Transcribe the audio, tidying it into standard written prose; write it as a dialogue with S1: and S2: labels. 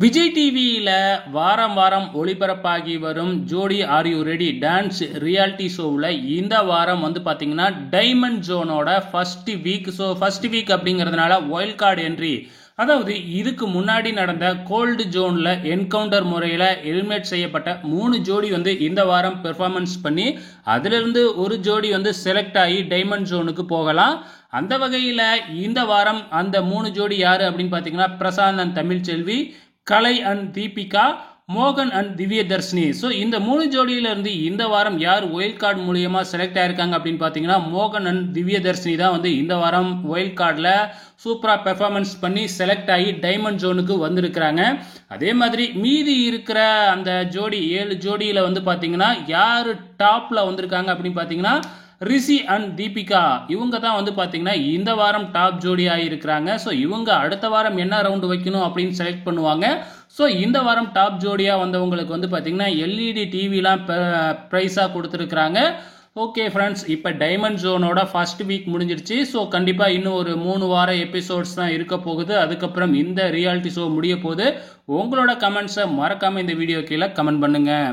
S1: விஜய் டிவியில் வாரம் வாரம் ஒளிபரப்பாகி வரும் Jodi are you ready dance reality ஷோவில் இந்த வாரம் வந்து பார்த்தீங்கன்னா டைமண்ட் ஜோனோட first week. So first week அப்படிங்கிறதுனால ஒயில்ட் கார்டு என்ட்ரி, அதாவது இதுக்கு முன்னாடி நடந்த கோல்டு ஜோனில் என்கவுண்டர் முறையில் எலிமினேட் செய்யப்பட்ட 3 ஜோடி வந்து இந்த வாரம் பெர்ஃபார்மன்ஸ் பண்ணி அதிலிருந்து ஒரு ஜோடி வந்து செலக்ட் ஆகி டைமண்ட் ஜோனுக்கு போகலாம். அந்த வகையில் இந்த வாரம் அந்த 3 ஜோடி யார் அப்படின்னு பார்த்தீங்கன்னா பிரசாந்த் அண்ட் தமிழ்ச்செல்வி, கலை அண்ட் தீபிகா, மோகன் அண்ட் திவ்யதர்ஷினி. ஸோ இந்த 3 ஜோடியிலிருந்து இந்த வாரம் யார் ஒயில்ட் கார்டு மூலியமா செலக்ட் ஆயிருக்காங்க அப்படின்னு பார்த்தீங்கன்னா மோகன் அண்ட் திவ்யதர்ஷினி தான் வந்து இந்த வாரம் ஒயில்ட் கார்டில் சூப்பராக பெர்ஃபார்மன்ஸ் பண்ணி செலக்ட் ஆகி டைமண்ட் ஜோனுக்கு வந்திருக்கிறாங்க. அதே மாதிரி மீதி இருக்கிற அந்த ஜோடி 7 ஜோடியில் வந்து பார்த்தீங்கன்னா யார் டாப்பில் வந்திருக்காங்க அப்படின்னு பார்த்தீங்கன்னா ரிஷி அண்ட் தீபிகா. இவங்க தான் வந்து பார்த்தீங்கன்னா இந்த வாரம் டாப் ஜோடியாக இருக்கிறாங்க. ஸோ இவங்க அடுத்த வாரம் என்ன ரவுண்டு வைக்கணும் அப்படின்னு செலக்ட் பண்ணுவாங்க. ஸோ இந்த வாரம் டாப் ஜோடியாக வந்தவங்களுக்கு வந்து பார்த்தீங்கன்னா எல்இடி டிவிலாம் ப்ரைஸாக கொடுத்துருக்குறாங்க. ஓகே ஃப்ரெண்ட்ஸ், இப்போ டைமண்ட் ஜோனோட ஃபர்ஸ்ட் வீக் முடிஞ்சிருச்சு. ஸோ கண்டிப்பாக இன்னும் ஒரு 3 வார எபிசோட்ஸ் தான் இருக்க போகுது. அதுக்கப்புறம் இந்த ரியாலிட்டி ஷோ முடிய போகுது. உங்களோட கமெண்ட்ஸை மறக்காமல் இந்த வீடியோ கீழே கமெண்ட் பண்ணுங்கள்.